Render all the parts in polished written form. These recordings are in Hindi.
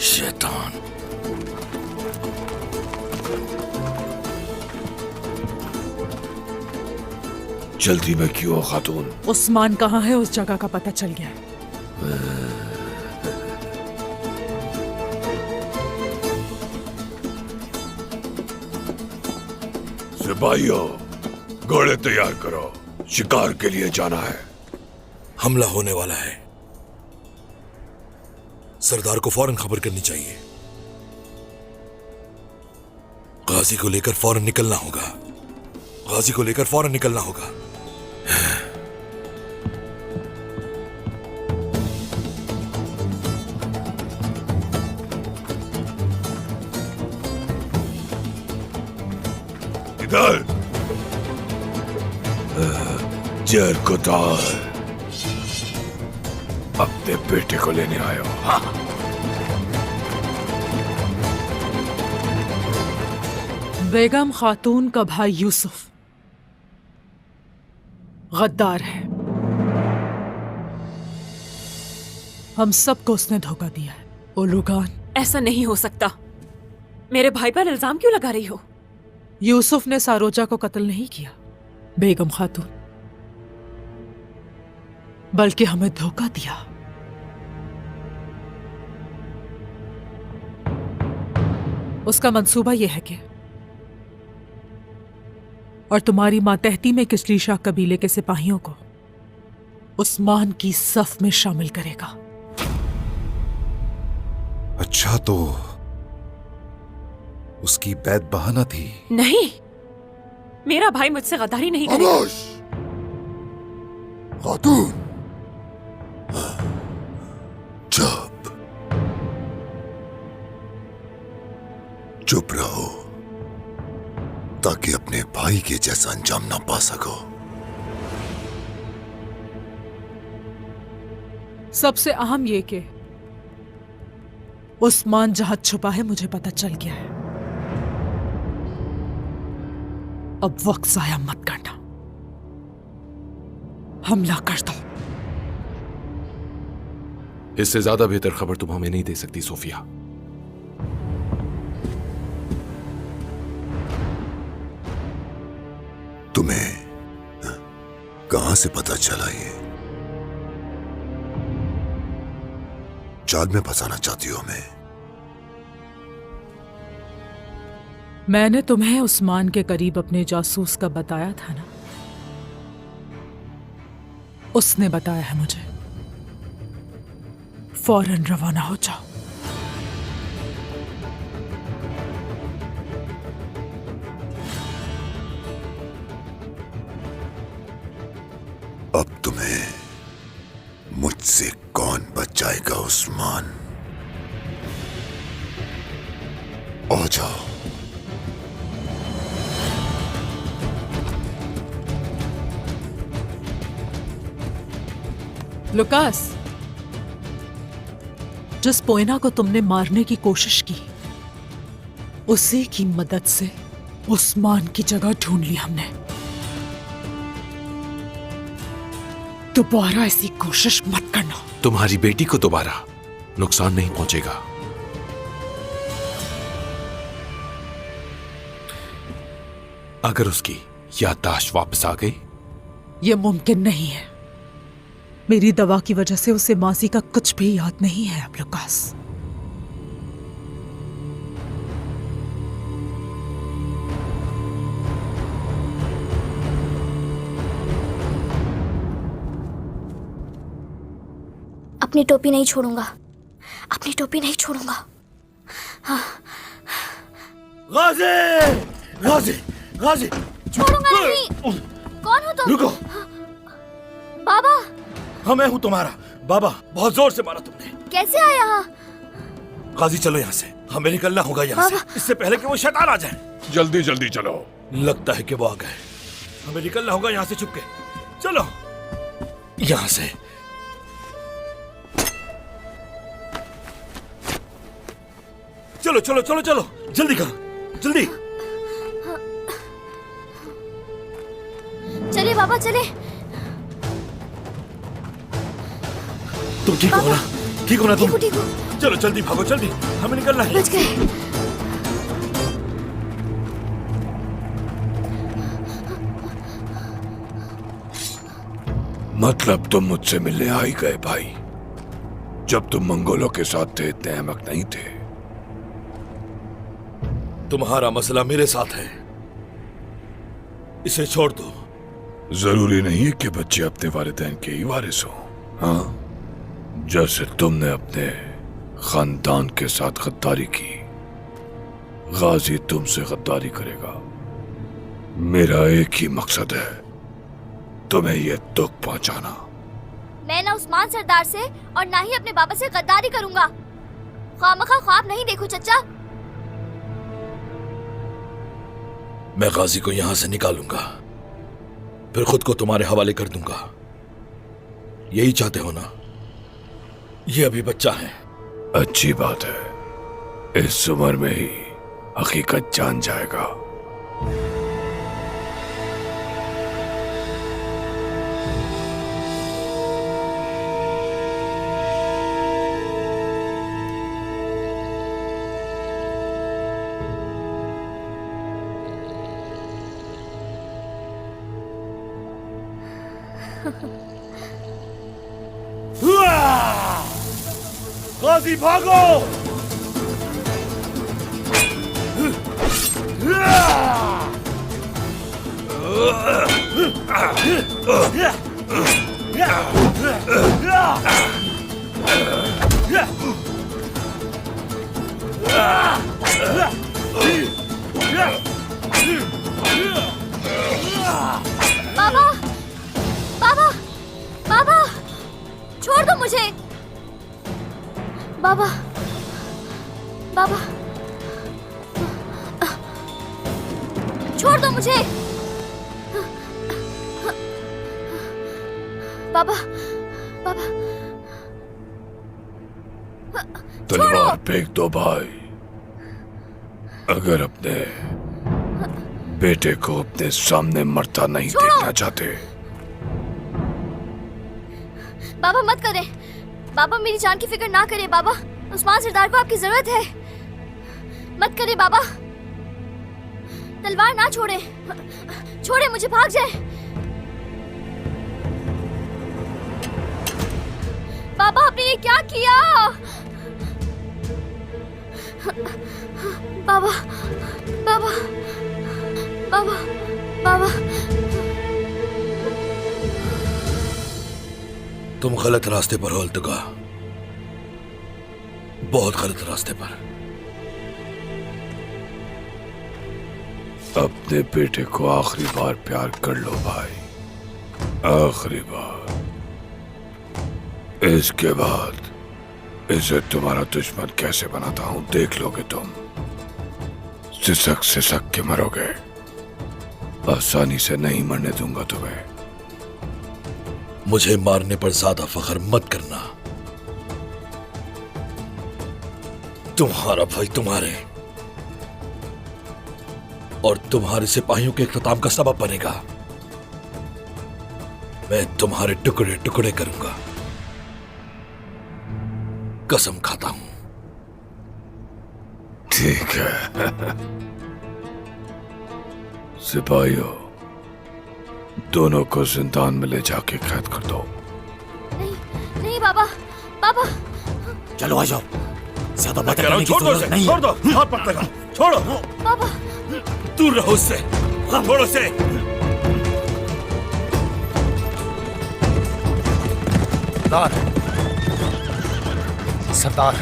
शैतान। जल्दी में क्यों हो खातून? उस्मान कहाँ है उस जगह का पता चल गया है। सिपाहियों, घोड़े तैयार करो, शिकार के लिए जाना है। हमला होने वाला है। सरदार को फौरन खबर करनी चाहिए। गाजी को लेकर फौरन निकलना होगा। गाजी को लेकर फौरन निकलना होगा। इधर जर को तार अपने बेटे को लेने आयो। हाँ। बेगम खातून का भाई यूसुफ गद्दार है। हम सबको उसने धोखा दिया है। उलूगान, ऐसा नहीं हो सकता। मेरे भाई पर इल्जाम क्यों लगा रही हो? यूसुफ ने सारोजा को कत्ल नहीं किया बेगम खातून, बल्कि हमें धोखा दिया। उसका मंसूबा यह है कि और तुम्हारी मातहती में किसली शाह कबीले के सिपाहियों को उस्मान की सफ में शामिल करेगा। अच्छा, तो उसकी बैत बहाना थी? नहीं, मेरा भाई मुझसे गद्दारी नहीं करेगा। खामोश खातून, चुप रहो ताकि अपने भाई के जैसा अंजाम ना पा सको। सबसे अहम यह कि उस्मान जहां छुपा है मुझे पता चल गया है। अब वक्त जाया मत करना, हमला कर दो। इससे ज्यादा बेहतर खबर तुम हमें नहीं दे सकती सोफिया। तुम्हें कहां से पता चला? ये चाल में फंसाना चाहती हो हमें? मैंने तुम्हें उस्मान के करीब अपने जासूस का बताया था ना, उसने बताया है मुझे। फौरन रवाना हो जाओ। अब तुम्हें मुझसे कौन बचाएगा उस्मान? आ जाओ। लुकास, जिस पोइना को तुमने मारने की कोशिश की, उसी की मदद से उस्मान की जगह ढूंढ ली हमने। दोबारा ऐसी कोशिश मत करना। तुम्हारी बेटी को दोबारा नुकसान नहीं पहुंचेगा। अगर उसकी याददाश्त वापस आ गई। यह मुमकिन नहीं है। मेरी दवा की वजह से उसे मासी का कुछ भी याद नहीं है अब लुकास। अपनी टोपी नहीं छोड़ूंगा, अपनी टोपी नहीं छोड़ूंगा। गाजी, गाजी, गाजी, छोड़ूंगा नहीं। कौन हो तुम? रुको। बाबा। हाँ, मैं हूँ तुम्हारा बाबा। बहुत जोर से मारा तुमने। कैसे आया यहाँ? गाजी चलो यहाँ से, हमें निकलना होगा यहाँ से, इससे पहले कि वो शैतान आ जाए। जल्दी जल्दी चलो। लगता है कि वो आ गए। हमें निकलना होगा यहाँ से चुपके। चलो यहाँ से। चलो चलो चलो चलो, जल्दी करो, जल्दी। चले बाबा चले। तुम ठीक हो ना? ठीक हो ना तुम? ठीक हो। चलो जल्दी भागो, जल्दी, हमें निकलना है। बच गए। मतलब तुम मुझसे मिलने आ ही गए भाई। जब तुम मंगोलों के साथ थे इतने अहमक नहीं थे। तुम्हारा मसला मेरे साथ है, इसे छोड़ दो। जरूरी नहीं है कि बच्चे अपने वालिदैन के ही वारिस हों। हाँ, जैसे तुमने अपने खानदान के साथ गद्दारी की, गाजी तुमसे गद्दारी करेगा। मेरा एक ही मकसद है, तुम्हें यह दुख पहुंचाना। मैं ना उस्मान सरदार से और ना ही अपने बाबा से गद्दारी करूंगा। खामखा ख्वाब नहीं देखो चचा। मैं गाजी को यहां से निकालूंगा, फिर खुद को तुम्हारे हवाले कर दूंगा। यही चाहते हो ना? ये अभी बच्चा है। अच्छी बात है, इस उम्र में ही हकीकत जान जाएगा। गाजी भागो! बाबा, बाबा, बाबा, छोड़ दो मुझे। बाबा, बाबा, छोड़ दो मुझे। बाबा, बाबा, तलवार फेंक दो भाई। अगर अपने बेटे को अपने सामने मरता नहीं देखना चाहते। बाबा मत करें। बाबा मेरी जान की फिक्र ना करें। बाबा, उस्मान सरदार को आपकी जरूरत है। मत करें बाबा। तलवार ना छोड़े, छोड़े मुझे, भाग जाए। बाबा आपने ये क्या किया? बाबा, बाबा, बाबा, बाबा। तुम गलत रास्ते पर हो अल्तुका, बहुत गलत रास्ते पर। अपने बेटे को आखिरी बार प्यार कर लो भाई, आखिरी बार। इसके बाद इसे तुम्हारा दुश्मन कैसे बनाता हूं देख लोगे तुम। सिसक सिसक के मरोगे, आसानी से नहीं मरने दूंगा तुम्हें। मुझे मारने पर ज्यादा फख्र मत करना। तुम्हारा भाई तुम्हारे और तुम्हारे सिपाहियों के इख्तिताम का सबब बनेगा। मैं तुम्हारे टुकड़े टुकड़े करूंगा, कसम खाता हूं। ठीक है। सिपाहियों, दोनों को जिंदान में ले जाके कैद कर दो। नहीं बाबा बाबा चलो आ जाओ, ज्यादा बातें करने की जरूरत नहीं। छोड़ दो, हाथ मत लगा, छोड़ो। बाबा दूर रहो उससे, छोड़ो से। सरदार, सरदार,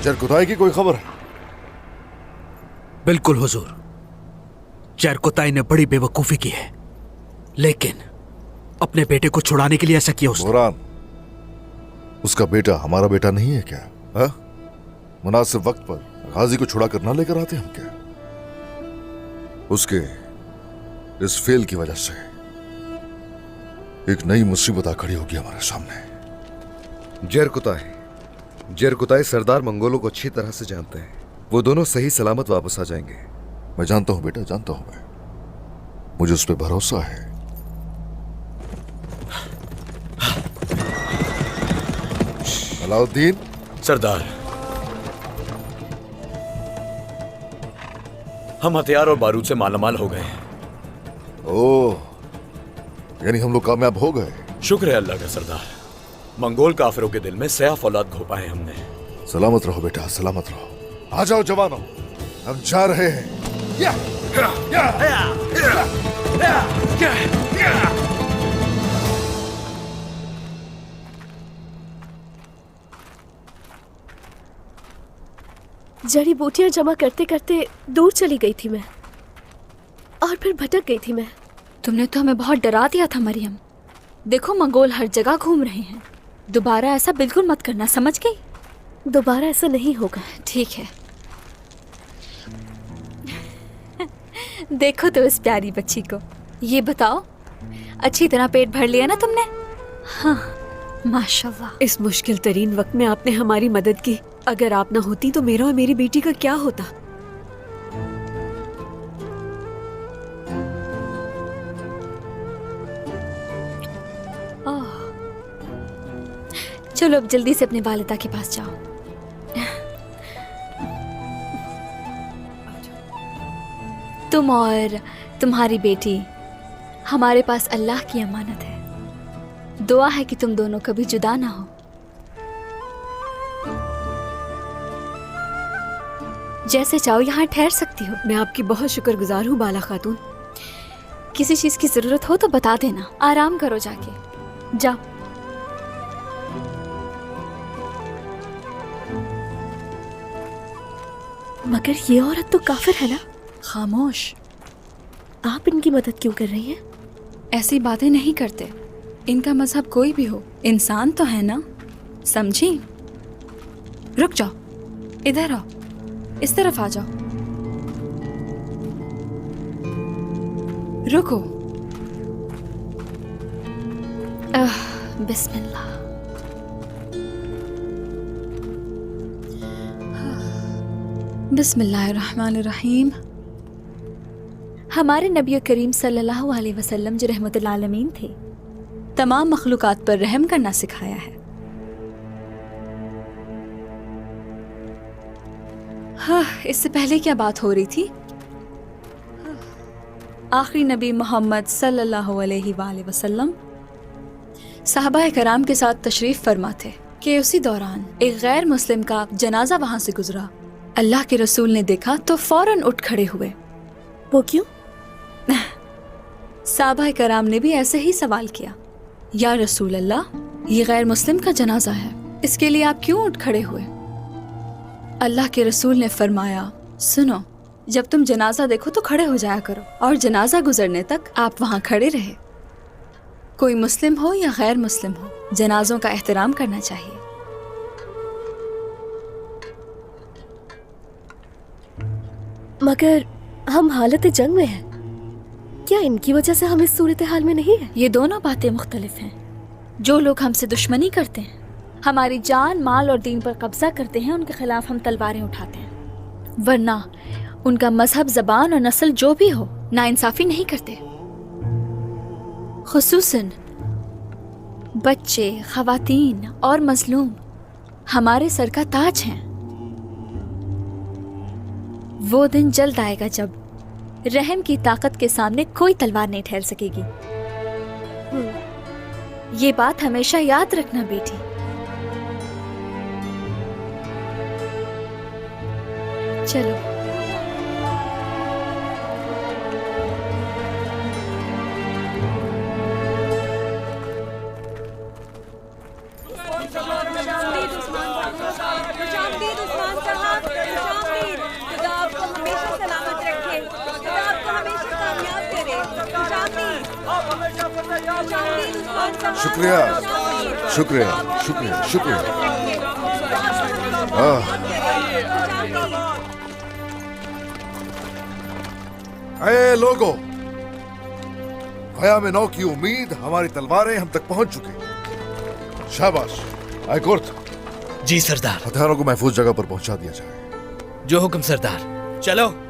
जरकुताई की कोई खबर? बिल्कुल हुजूर, जरकुताई ने बड़ी बेवकूफी की है, लेकिन अपने बेटे को छुड़ाने के लिए ऐसा किया उसने। बुरहान, उसका बेटा हमारा बेटा नहीं है क्या? हा? मुनासिब वक्त पर गाजी को छुड़ा कर ना लेकर आते हम क्या? उसके इस फेल की वजह से एक नई मुसीबत आ खड़ी होगी हमारे सामने। जरकुताई सरदार मंगोलों को अच्छी तरह से जानते हैं। वो दोनों सही सलामत वापस आ जाएंगे। मैं जानता हूं बेटा, जानता हूं मैं, मुझे उस पर भरोसा है। अलाउद्दीन, सरदार, हम हथियार और बारूद से मालामाल हो गए हैं। ओह, यानी हम लोग कामयाब हो गए। शुक्र है अल्लाह का सरदार, मंगोल काफिरों के दिल में सया फौलाद घोपा है हमने। सलामत रहो बेटा, सलामत रहो। आ जाओ जवानों, हम जा रहे हैं। जड़ी बूटियां जमा करते करते दूर चली गई थी मैं, और फिर भटक गई थी मैं। तुमने तो हमें बहुत डरा दिया था मरियम। देखो मंगोल हर जगह घूम रहे हैं, दोबारा ऐसा बिल्कुल मत करना, समझ गई? दोबारा ऐसा नहीं होगा। ठीक है। देखो तो इस प्यारी बच्ची को, ये बताओ अच्छी तरह पेट भर लिया ना तुमने? हाँ माशाल्लाह। इस मुश्किल तरीन वक्त में आपने हमारी मदद की। अगर आप ना होती तो मेरा और मेरी बेटी का क्या होता? चलो अब जल्दी से अपने वालिदा के पास जाओ। तुम और तुम्हारी बेटी हमारे पास अल्लाह की अमानत है। दुआ है कि तुम दोनों कभी जुदा ना हो। जैसे चाहो यहाँ ठहर सकती हो। मैं आपकी बहुत शुक्रगुजार हूँ बाला खातून। किसी चीज की जरूरत हो तो बता देना। आराम करो जाके, जाओ। मगर ये औरत तो काफिर है ना? खामोश। आप इनकी मदद क्यों कर रही हैं? ऐसी बातें नहीं करते। इनका मजहब कोई भी हो, इंसान तो है ना, समझी? रुक जाओ, इधर आओ, इस तरफ आ जाओ। रुको। बिस्मिल्लाह। बिस्मिल्लाहिर्रहमानिर्रहीम। हमारे नबी करीम सल्लल्लाहु अलैहि वसल्लम जो रहमतुल आलमीन थे, तमाम मखलूकात पर रहम करना सिखाया है। हाँ, इससे पहले क्या बात हो रही थी? आखिरी नबी मोहम्मद सल्लल्लाहु अलैहि वसल्लम साहबा कराम के साथ तशरीफ फरमा थे कि उसी दौरान एक गैर मुस्लिम का जनाजा वहां से गुजरा। अल्लाह के रसूल ने देखा तो फौरन उठ खड़े हुए। वो क्यों? साहबा कराम ने भी ऐसे ही सवाल किया, या रसूल अल्लाह, ये गैर मुस्लिम का जनाजा है, इसके लिए आप क्यों उठ खड़े हुए? अल्लाह के रसूल ने फरमाया, सुनो, जब तुम जनाजा देखो तो खड़े हो जाया करो, और जनाजा गुजरने तक आप वहां खड़े रहे। कोई मुस्लिम हो या गैर मुस्लिम हो, जनाजों का एहतराम करना चाहिए। मगर हम हालत जंग में हैं, क्या इनकी वजह से हम इस सूरत हाल में नहीं है? ये दोनों बातें मुख्तलिफ हैं। जो लोग हमसे दुश्मनी करते हैं, हमारी जान, माल और दीन पर कब्जा करते हैं, उनके खिलाफ हम तलवारें उठाते हैं, वरना उनका मजहब, जबान और नस्ल जो भी हो, नाइंसाफी नहीं करते। खुसूसन बच्चे, खवातीन और मजलूम हमारे सर का ताज हैं। वो दिन जल्द आएगा जब रहम की ताकत के सामने कोई तलवार नहीं ठहर सकेगी। ये बात हमेशा याद रखना बेटी। चलो। खुशामदीद उस्मान साहब, खुशामदीद। खुदा आपको हमेशा सलामत रखे, खुदा आपको हमेशा कामयाब करे। खुशामदीद, खुशामदीद उस्मान साहब। शुक्रिया, खुशामदीद। शुक्रिया, शुक्रिया, शुक्रिया। अरे लोगो, भया में नौ की उम्मीद, हमारी तलवारें हम तक पहुंच चुकी। शाबाश। आए कुर्त, जी सरदार। हथियारों को महफूज जगह पर पहुंचा दिया जाए। जो हुक्म सरदार। चलो।